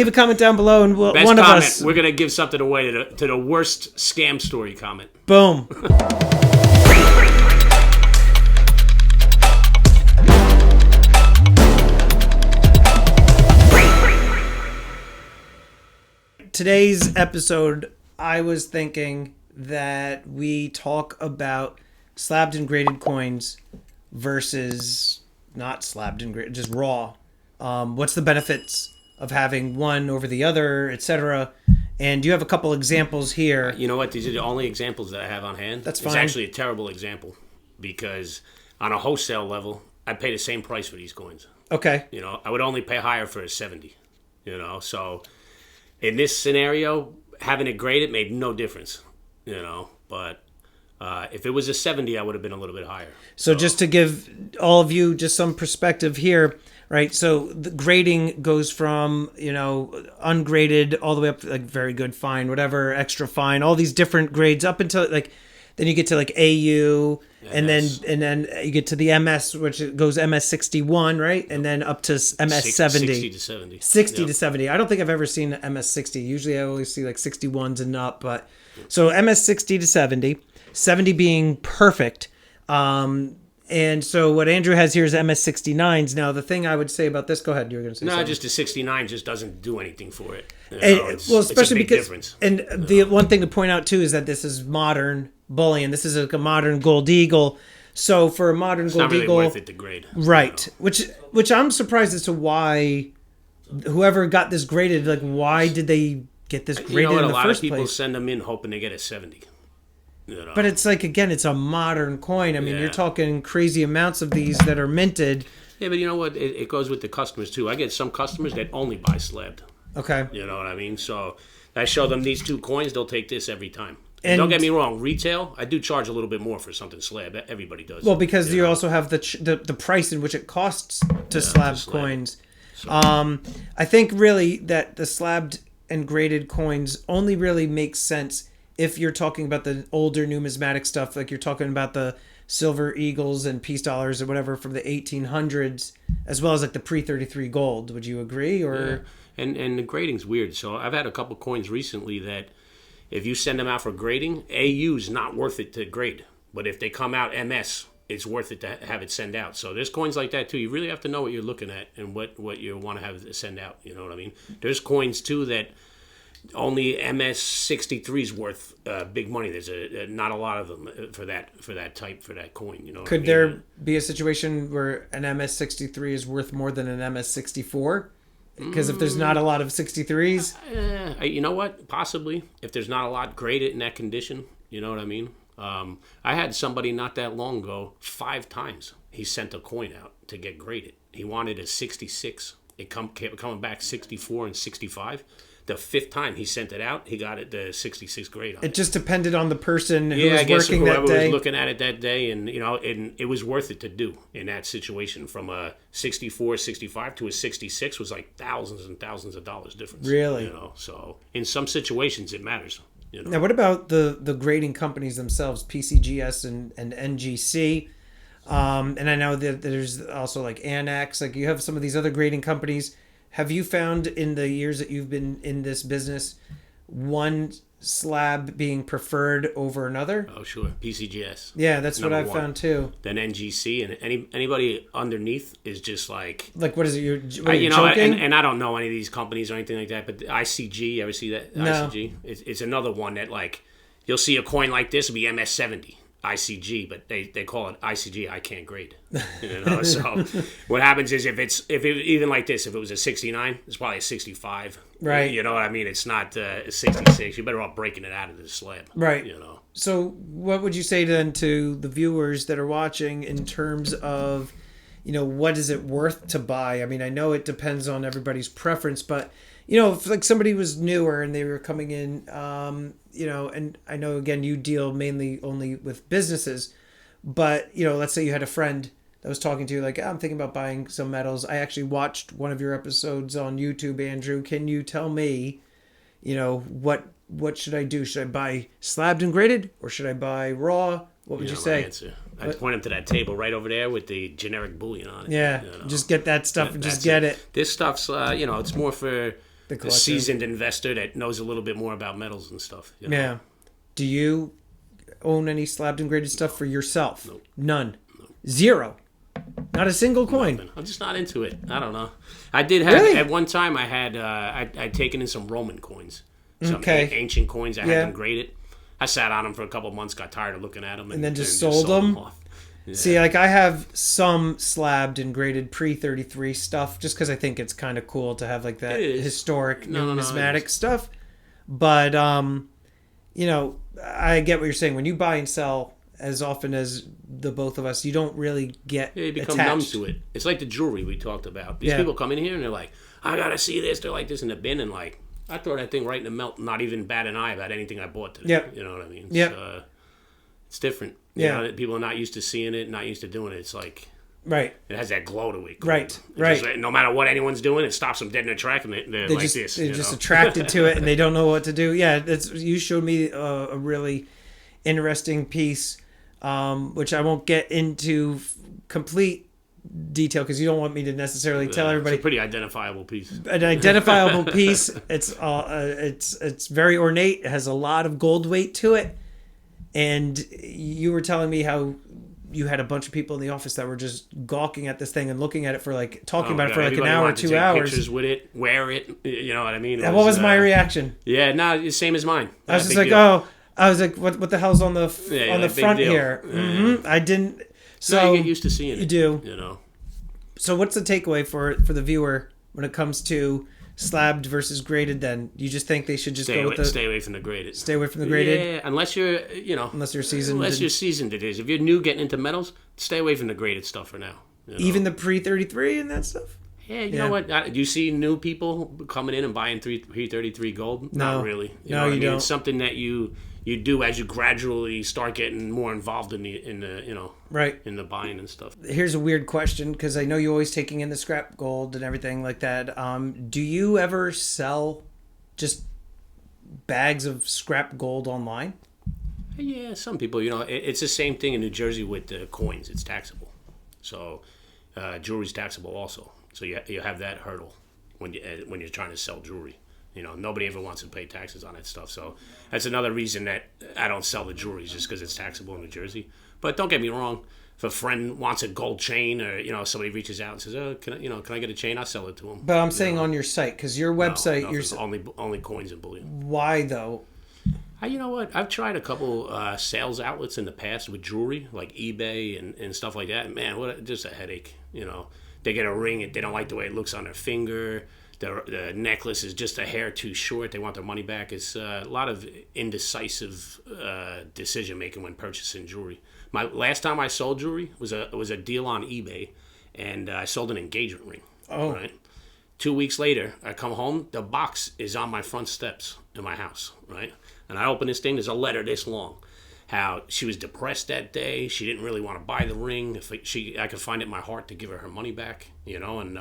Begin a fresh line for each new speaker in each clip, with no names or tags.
Leave a comment down below, and
Best
one
comment,
of us.
we're gonna give something away to the worst scam story comment.
Boom. Today's episode, I was thinking that we talk about slabbed and graded coins versus not slabbed and graded, just raw. What's the benefits of having one over the other, etc. And you have a couple examples here.
You know what? These are the only examples that I have on hand.
That's fine.
It's actually a terrible example because on a wholesale level, I pay the same price for these coins.
Okay.
You know, I would only pay higher for a 70. You know, so in this scenario, having it graded made no difference. You know, but if it was a 70, I would have been a little bit higher.
So just to give all of you just some perspective here, right? So the grading goes from, you know, ungraded all the way up to like very good, fine, whatever, extra fine, all these different grades up until like, then you get to like AU, and then you get to the MS, which goes MS 61, right? And then up to MS 70.
60 to 70.
60 to 70. I don't think I've ever seen MS 60. Usually I always see like 61s and up, but so MS 60 to 70, 70 being perfect. And so what Andrew has here is MS 69s. Now, the thing I would say about this, go ahead. You were going to say something.
No, just the 69 just doesn't do anything for it. You know,
well, especially
it's a big
because,
difference.
and the one thing to point out too is that this is modern bullion. This is like a modern gold eagle. So for a modern
it's
gold
not really
eagle,
worth it to grade.
right?
You know?
Which I'm surprised as to why whoever got this graded, like, why did they get this graded
you know what,
in the
a lot
first
of people
place?
send them in hoping they get a 70. You know?
But it's like, again, it's a modern coin. I mean,
Yeah.
you're talking crazy amounts of these that are minted.
Yeah, but you know what? It goes with the customers, too. I get some customers that only buy slabbed.
Okay.
You know what I mean? So I show them these two coins, they'll take this every time.
And
don't get me wrong, retail, I do charge a little bit more for something slab. Everybody does.
Well, because you
know?
also have the price in which it costs to slab coins.
So,
I think really that the slabbed and graded coins only really makes sense if you're talking about the older numismatic stuff, like you're talking about the silver eagles and peace dollars or whatever from the 1800s, as well as like the pre-33 gold. Would you agree? Or
yeah. And the grading's weird. So I've had a couple coins recently that if you send them out for grading, AU's not worth it to grade. But if they come out MS, it's worth it to have it send out. So there's coins like that too. You really have to know what you're looking at and what you want to have to send out. You know what I mean? There's coins too that only MS 63 is worth big money. There's not a lot of them for that coin. You know?
Could there be a situation where an MS 63 is worth more than an MS 64? Because if there's not a lot of 63s,
you know what? Possibly if there's not a lot graded in that condition. You know what I mean? I had somebody not that long ago, 5 times he sent a coin out to get graded. He wanted a 66. It kept coming back 64 and 65. The 5th time he sent it out, he got it the 66 grade on it.
It just depended on the person who
I
was
guess
working that
whoever
day.
was looking at it that day, and it was worth it to do in that situation. From a 64, 65 to a 66 was like thousands and thousands of dollars difference.
Really?
You know, so in some situations it matters. You know?
Now, what about the grading companies themselves, PCGS and NGC? And I know that there's also like Annex. Like you have some of these other grading companies. Have you found in the years that you've been in this business, one slab being preferred over another?
Oh, sure. PCGS.
Yeah, that's what I've
Number 1.
found too.
Then NGC, and anybody underneath is just like...
Like, what is it? You're
you know,
joking?
and I don't know any of these companies or anything like that, but the ICG, you ever see that?
No.
ICG? It's another one that, like, you'll see a coin like this, it'll be MS-70. ICG, but they call it ICG. I can't grade. You know, so what happens is if it even like this, if it was a 69, it's probably a 65.
Right.
You know what I mean? It's not a 66. You're better off breaking it out of the slab.
Right.
You know.
So what would you say then to the viewers that are watching in terms of, you know, what is it worth to buy? I mean, I know it depends on everybody's preference, but you know, if like somebody was newer and they were coming in, you know, and I know, again, you deal mainly only with businesses, but, you know, let's say you had a friend that was talking to you like, I'm thinking about buying some metals. I actually watched one of your episodes on YouTube, Andrew. Can you tell me, you know, what should I do? Should I buy slabbed and graded or should I buy raw? What would you say?
Answer. I'd point them to that table right over there with the generic bullion on it.
Yeah,
you know?
just get that stuff and just get it.
This stuff's, you know, it's more for
collector.
seasoned investor that knows a little bit more about metals and stuff. You know?
Yeah. Do you own any slabbed and graded stuff for yourself?
Nope.
None. Zero. Not a single coin.
Nothing. I'm just not into it. I don't know. I did have
Really?
at one time. I had I'd taken in some Roman coins, some
Okay.
ancient coins. I
Yeah.
had them graded. I sat on them for a couple of months, got tired of looking at them,
And then just sold them?
off. Yeah.
See, like I have some slabbed and graded pre-33 stuff just because I think it's kind of cool to have like that
It is.
historic
No,
numismatic
it is.
stuff. But, you know, I get what you're saying. When you buy and sell as often as the both of us, you don't really get
Yeah, you become
attached.
numb to it. It's like the jewelry we talked about. These
Yeah.
people come in here and they're like, I gotta see this. They're like this in the bin, and like I throw that thing right in the melt, not even bat an eye about anything I bought today.
Yep.
You know what I mean?
Yep.
It's different. You
Yeah.
know, people are not used to seeing it, not used to doing it. It's like
Right.
it has that glow to it.
Right,
It's
right.
just, no matter what anyone's doing, it stops them dead in their track, and they're
They
like
just,
this.
they're
you
just
know?
attracted to it and they don't know what to do. Yeah, you showed me a really interesting piece, which I won't get into complete detail because you don't want me to necessarily tell everybody.
It's a pretty identifiable piece.
An identifiable piece. It's very ornate. It has a lot of gold weight to it. And you were telling me how you had a bunch of people in the office that were just gawking at this thing and looking at it for like talking about it for like an
Everybody
hour,
wanted to
2
take
hours.
Pictures with it, wear it. You know what I mean?
And what was my reaction?
Yeah, no, it's same as mine.
I was
Not a
just
big
like,
deal.
oh, I was like, what the hell's on the
Yeah,
on the
like, big
front
deal.
here?
Yeah.
I didn't.
No,
So
you get used to seeing it.
you do.
You know.
So what's the takeaway for the viewer when it comes to slabbed versus graded? Then you just think they should just
Stay
go
away,
with
stay away from the graded.
stay away from the graded,
Yeah, unless you're, you know,
unless you're seasoned.
unless
and-
you're seasoned. It is. If you're new getting into metals, stay away from the graded stuff for now. You know?
even the pre-33 and that stuff.
Yeah, you know what? Do you see new people coming in and buying 333 gold?
No.
Not really.
No,
know what
you
I mean?
don't.
It's something that you do as you gradually start getting more involved in the you know,
Right.
in the buying and stuff.
Here's a weird question because I know you're always taking in the scrap gold and everything like that. Do you ever sell just bags of scrap gold online?
Yeah, some people, you know, it's the same thing in New Jersey with the coins. It's taxable, so jewelry's taxable also. So you have that hurdle when you're trying to sell jewelry. You know, nobody ever wants to pay taxes on that stuff. So that's another reason that I don't sell the jewelry, just because it's taxable in New Jersey. But don't get me wrong. If a friend wants a gold chain, or you know, somebody reaches out and says, "Oh, can I get a chain?" I'll sell it to them.
But I'm saying on your site because your website,
No,
you're
it's only coins and bullion.
why though?
You know what? I've tried a couple sales outlets in the past with jewelry, like eBay and stuff like that. Man, just a headache. You know, they get a ring, they don't like the way it looks on their finger. The necklace is just a hair too short. They want their money back. It's a lot of indecisive decision making when purchasing jewelry. My last time I sold jewelry was a deal on eBay, and I sold an engagement ring.
Oh.
Right. 2 weeks later, I come home. The box is on my front steps in my house. Right. And I open this thing. There's a letter this long. How she was depressed that day. She didn't really want to buy the ring. I could find it in my heart to give her money back. You know, and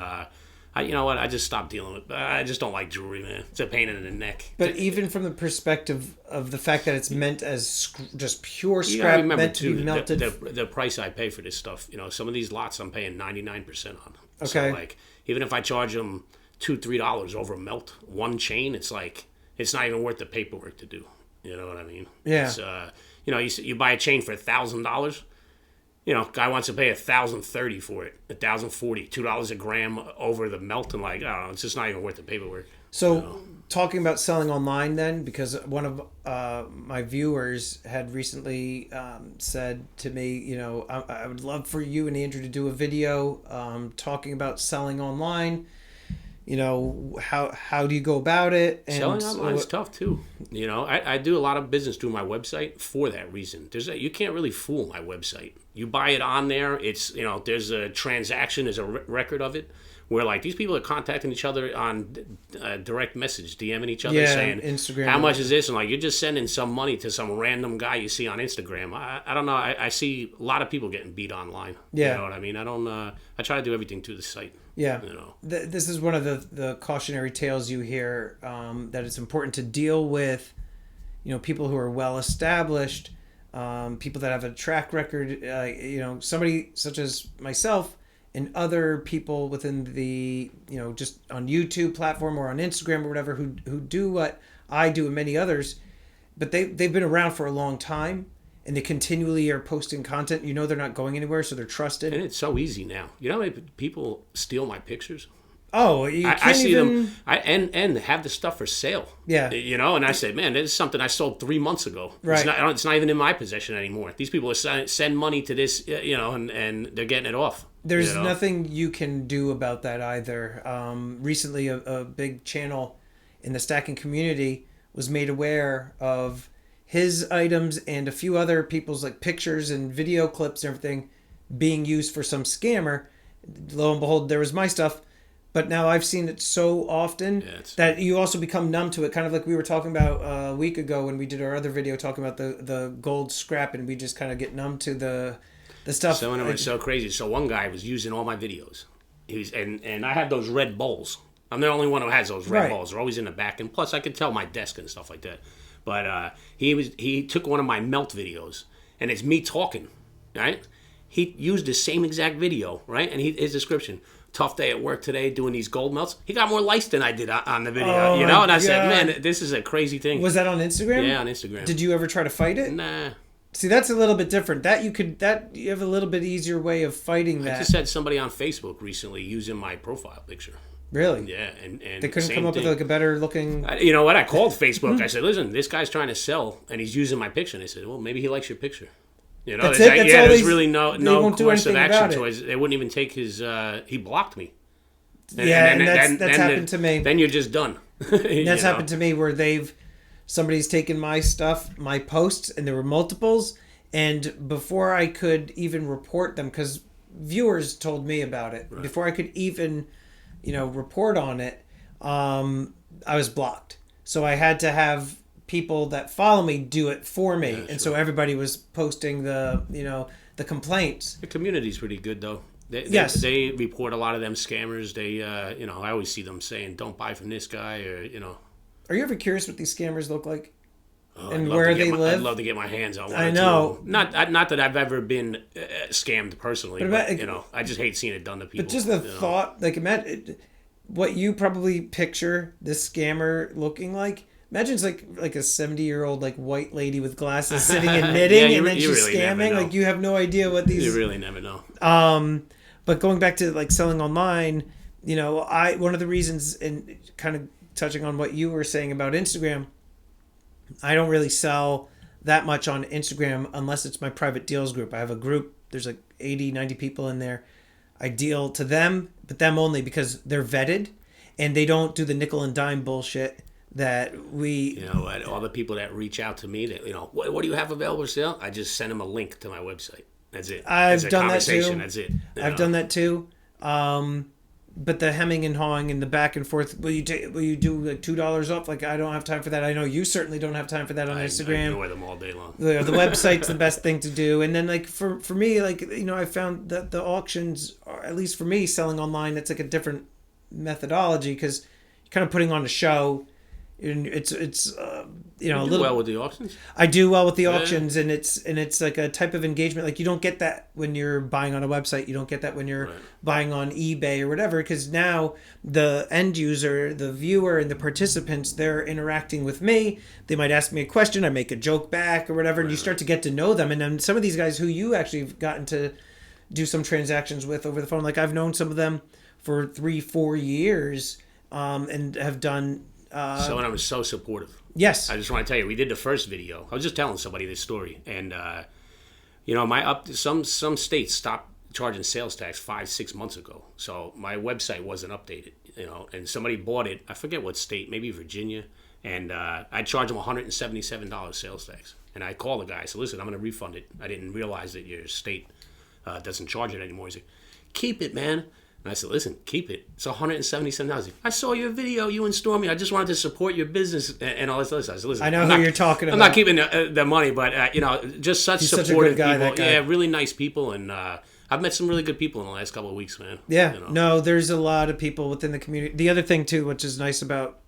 you know what? I just stopped dealing with. I just don't like jewelry, man. It's a pain in the neck.
But even from the perspective of the fact that it's meant as just pure
You gotta
scrap,
remember
meant to be
too
melted.
the price I pay for this stuff. You know, some of these lots I'm paying 99% on.
Okay.
So like, even if I charge them $2-3 over a melt one chain, it's like it's not even worth the paperwork to do. You know what I mean?
Yeah.
It's, you know, you buy a chain for $1,000. You know, guy wants to pay $1,030 for it, $1,040, $2 a gram over the melt, and like, I don't know, it's just not even worth the paperwork.
So, talking about selling online then, because one of my viewers had recently said to me, you know, I would love for you and Andrew to do a video talking about selling online. You know, how do you go about it? And
Selling online is tough too. You know, I do a lot of business through my website for that reason. You can't really fool my website. You buy it on there, it's, you know, there's a transaction, there's a record of it, where like these people are contacting each other on direct message, DMing each other, saying,
Instagram.
how much is this? And like, you're just sending some money to some random guy you see on Instagram. I don't know. I see a lot of people getting beat online.
Yeah.
You know what I mean? I try to do everything through the site.
Yeah.
You know.
This is one of the cautionary tales you hear, that it's important to deal with, you know, people who are well established, people that have a track record. You know, somebody such as myself, and other people within the, just on YouTube platform or on Instagram or whatever who do what I do and many others, but they've been around for a long time and they continually are posting content. They're not going anywhere, so they're trusted.
And it's so easy now. You know how many people steal my pictures?
Oh,
I see them. And have the stuff for sale.
Yeah.
And I said, man, this is something I sold 3 months ago.
Right.
It's not even in my possession anymore. These people are send money to this, and they're getting it off.
There's nothing you can do about that either. Recently, a big channel in the stacking community was made aware of his items and a few other people's like pictures and video clips and everything being used for some scammer. Lo and behold, there was my stuff. But now I've seen it so often that you also become numb to it. Kind of like we were talking about a week ago when we did our other video talking about the gold scrap, and we just kind of get numb to the stuff.
Some of them are so crazy. So one guy was using all my videos. And I have those red bowls. I'm the only one who has those red bowls. They're always in the back. And plus I could tell my desk and stuff like that. But he took one of my melt videos, and it's me talking, right? He used the same exact video, right? And his description: tough day at work today doing these gold melts. He got more likes than I did on the video, And I said, man, this is a crazy thing.
Was that on Instagram?
Yeah, on Instagram.
Did you ever try to fight it?
Nah.
See, that's a little bit different. You have a little bit easier way of fighting that.
I just had somebody on Facebook recently using my profile picture.
Really?
Yeah, and
they couldn't come up with like a better looking.
You know what? I called Facebook. I said, listen, this guy's trying to sell, and he's using my picture. And they said, well, maybe he likes your picture.
That's it. That's all
there's really no course of action
choice.
They wouldn't even take his. He blocked me.
And that's happened to me.
Then you're just done.
That's happened to me where somebody's taken my stuff, my posts, and there were multiples. And before I could even report them, because viewers told me about it, before I could even, report on it, I was blocked. So I had to have people that follow me do it for me. Yeah, and so everybody was posting the complaints.
The community's pretty good, though. They report a lot of them scammers. They, I always see them saying, don't buy from this guy, or,
Are you ever curious what these scammers look like?
Oh,
and where they live?
I'd love to get my hands on one.
I know.
Not that I've ever been scammed personally, but I just hate seeing it done to people.
But just the thought, like, imagine what you probably picture this scammer looking like. Imagine it's like a 70-year-old like white lady with glasses sitting and knitting, and then she's really scamming. Like, you have no idea what these.
You really never know.
But going back to like selling online, one of the reasons, and kind of touching on what you were saying about Instagram, I don't really sell that much on Instagram unless it's my private deals group. I have a group. There's like 80, 90 people in there. I deal to them, but them only, because they're vetted and they don't do the nickel and dime bullshit that we...
all the people that reach out to me, that, what do you have available for sale? I just send them a link to my website. That's it.
I've done that too.
That's it.
I've done that too. But the hemming and hawing and the back and forth, will you do like $2 off? Like, I don't have time for that. I know you certainly don't have time for that on Instagram.
I annoy them all day long.
The website's the best thing to do. And then like for me, like, I found that the auctions are, at least for me, selling online, it's like a different methodology, because you're kind of putting on a show. And it's
you
a
do
little
well with the auctions.
I do well with the auctions, and it's like a type of engagement like you don't get that when you're buying on a website. You don't get that when you're buying on eBay or whatever, because now the end user, the viewer, and the participants, they're interacting with me. They might ask me a question, I make a joke back or whatever, and you start to get to know them. And then some of these guys who you actually have gotten to do some transactions with over the phone, like I've known some of them for 3-4 years, and have done.
So and I was so supportive.
Yes.
I just want to tell you, we did the first video. I was just telling somebody this story, and some states stopped charging sales tax 5-6 months ago. So my website wasn't updated, and somebody bought it. I forget what state, maybe Virginia, and I charged them $177 sales tax. And I called the guy. I said, listen, I'm going to refund it. I didn't realize that your state doesn't charge it anymore. He said, keep it, man. And I said, listen, keep it. It's $177. I saw your video, you and Stormy. I just wanted to support your business and all this other stuff. I said, listen,
I know who you're talking about.
I'm not keeping the money, but, just such
He's
supportive
such a good guy,
people.
that guy.
Yeah, really nice people. And I've met some really good people in the last couple of weeks, man.
Yeah. No, there's a lot of people within the community. The other thing, too, which is nice about,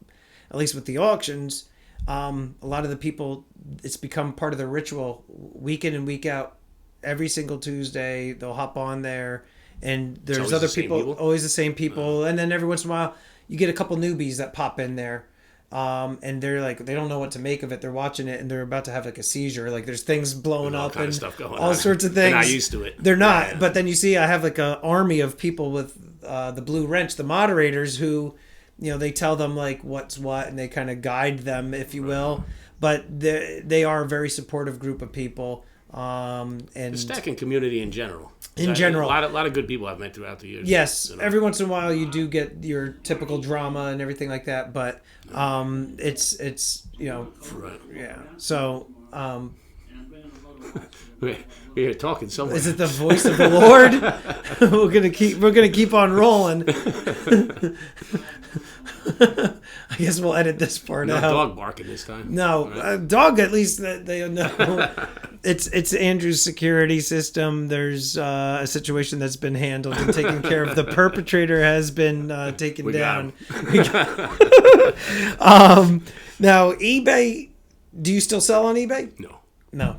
at least with the auctions, a lot of the people, it's become part of the ritual week in and week out. Every single Tuesday, they'll hop on there and there's
always
other
the same
people,
people?
always the same people, and then every once in a while you get a couple newbies that pop in there. And they're like, they don't know what to make of it. They're watching it and they're about to have like a seizure. Like there's things blowing up and
stuff going
all
on.
sorts of things.
They're not used to it.
They're not.
Yeah.
But then you see, I have like an army of people with the blue wrench, the moderators who, they tell them like what's what and they kind of guide them, if you will. But they are a very supportive group of people. And
the stacking community in general.
A
lot of good people I've met throughout the years.
Yes, every once in a while you do get your typical drama and everything like that, but it's
Right.
yeah. So
we're here talking somewhere.
is it the voice of the Lord? we're gonna keep on rolling. I guess we'll edit this part
No
out.
dog barking this time.
No,
Right.
Dog. At least that they know. It's Andrew's security system. There's a situation that's been handled and taken care of. The perpetrator has been taken down. Now eBay. Do you still sell on eBay? No.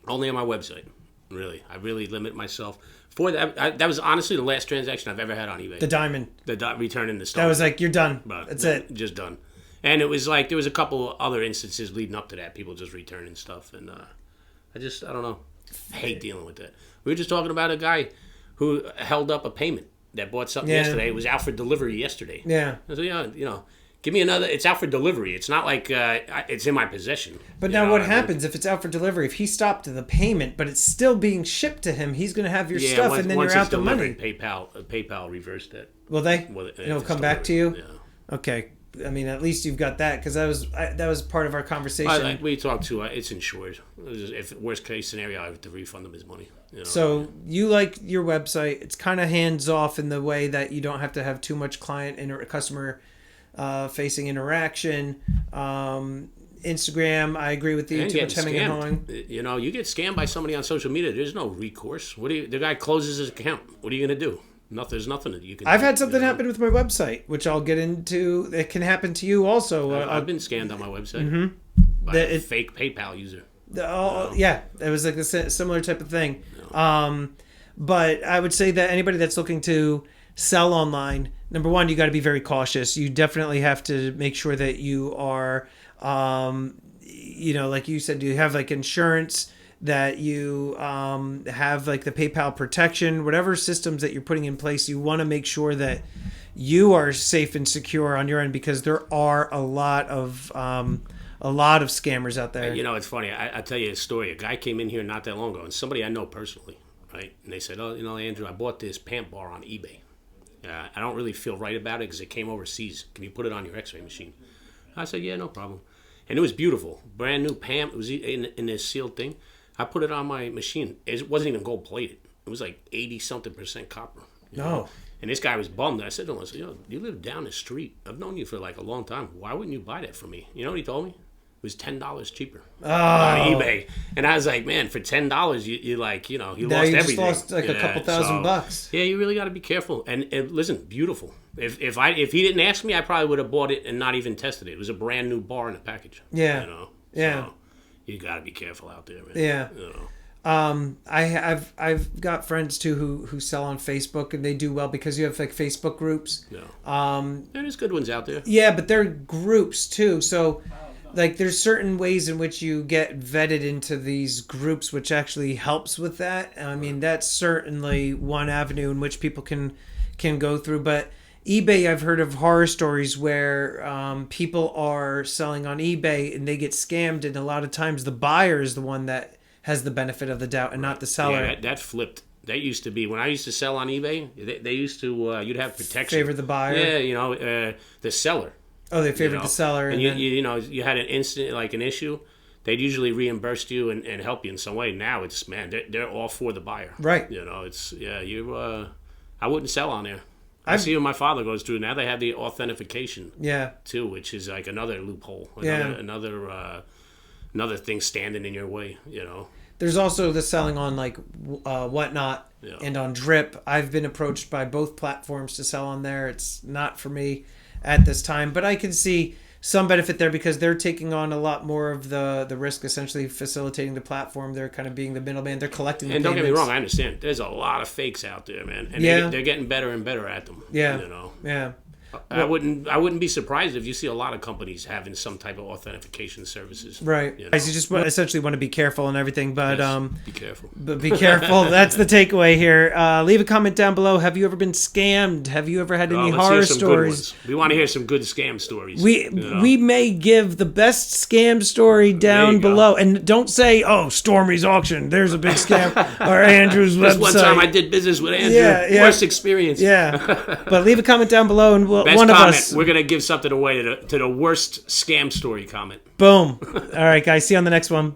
Only on my website. Really, I really limit myself. For that, that was honestly the last transaction I've ever had on eBay.
The diamond.
Returning the Stormy.
That was like, you're done.
But
That's it.
Just done. And it was like, there was a couple other instances leading up to that. People just returning stuff. And I don't know. I hate dealing with that. We were just talking about a guy who held up a payment that bought something yesterday. It was out for delivery yesterday.
Yeah.
I said, give me another. It's out for delivery. It's not like it's in my possession.
But now what happens if it's out for delivery? If he stopped the payment, but it's still being shipped to him, he's going to have your stuff, and then you're out the money.
PayPal reversed it.
Will they? It'll come back to you?
Yeah.
Okay. I mean, at least you've got that, because that was part of our conversation.
We talked to it's insured. If worst case scenario, I have to refund him his money.
So you like your website. It's kind of hands off in the way that you don't have to have too much customer facing interaction. Instagram, I agree with you. Too much hemming and hawing.
You get scammed by somebody on social media. There's no recourse. The guy closes his account. What are you gonna do? There's nothing that you can.
I've had something happen with my website, which I'll get into. It can happen to you also.
I've been scammed on my website by a fake PayPal user.
Yeah, it was like a similar type of thing. But I would say that anybody that's looking to sell online, number one, you got to be very cautious. You definitely have to make sure that you are, like you said, you have like insurance, that you have like the PayPal protection, whatever systems that you're putting in place. You want to make sure that you are safe and secure on your end, because there are a lot of scammers out there.
It's funny. I tell you a story. A guy came in here not that long ago, and somebody I know personally, right? And they said, Andrew, I bought this pant bar on eBay. I don't really feel right about it because it came overseas. Can you put it on your x-ray machine? I said, yeah, no problem. And it was beautiful. Brand new pant. It was in this sealed thing. I put it on my machine. It wasn't even gold plated. It was like 80-something% copper.
No.
And this guy was bummed. I said to him, you live down the street. I've known you for like a long time. Why wouldn't you buy that from me? You know what he told me? It was $10 cheaper on eBay. And I was like, man, for $10, you lost everything.
You lost like a couple $1,000.
Yeah, you really got to be careful. And listen, beautiful. If he didn't ask me, I probably would have bought it and not even tested it. It was a brand new bar in a package.
Yeah. Yeah.
So you got to be careful out there, man.
Yeah. I've got friends too who sell on Facebook, and they do well because you have like Facebook groups.
Yeah. There's good ones out there.
Yeah, but they're groups too. So like there's certain ways in which you get vetted into these groups, which actually helps with that. I mean, that's certainly one avenue in which people can go through. But eBay, I've heard of horror stories where people are selling on eBay and they get scammed, and a lot of times the buyer is the one that has the benefit of the doubt and not the seller.
Yeah, that flipped. That used to be when I used to sell on eBay. They used to you'd have protection.
Favor the buyer.
Yeah, the seller.
Oh, they favored the seller,
and you had an instant like an issue. They'd usually reimburse you and help you in some way. Now it's they're all for the buyer.
Right.
I wouldn't sell on there. I see what my father goes through. Now they have the authentication.
Yeah.
Too, which is like another loophole. Another thing standing in your way.
There's also the selling on like Whatnot and on Drip. I've been approached by both platforms to sell on there. It's not for me at this time, but I can see some benefit there because they're taking on a lot more of the risk, essentially facilitating the platform. They're kind of being the middleman. They're collecting the
And don't get me
payments.
wrong, I understand. There's a lot of fakes out there, man, and
Yeah.
they're getting better and better at them.
Yeah.
You know.
Yeah.
I wouldn't be surprised if you see a lot of companies having some type of authentication services.
Right.
You know?
Guys, you just essentially want to be careful and everything, but
Yes, be careful.
But be careful. That's the takeaway here. Leave a comment down below. Have you ever been scammed? Have you ever had any
Let's
horror
hear some
stories?
Good ones. We want to hear some good scam stories.
We may give the best scam story down
you go.
below, and don't say, "Oh, Stormy's auction. There's a big scam," or Andrew's
This
website.
one time I did business with Andrew.
Yeah.
Worst experience.
Yeah, but leave a comment down below, and
Best
one
comment.
of us.
We're gonna give something away to the worst scam story comment.
Boom. All right, guys. See you on the next one.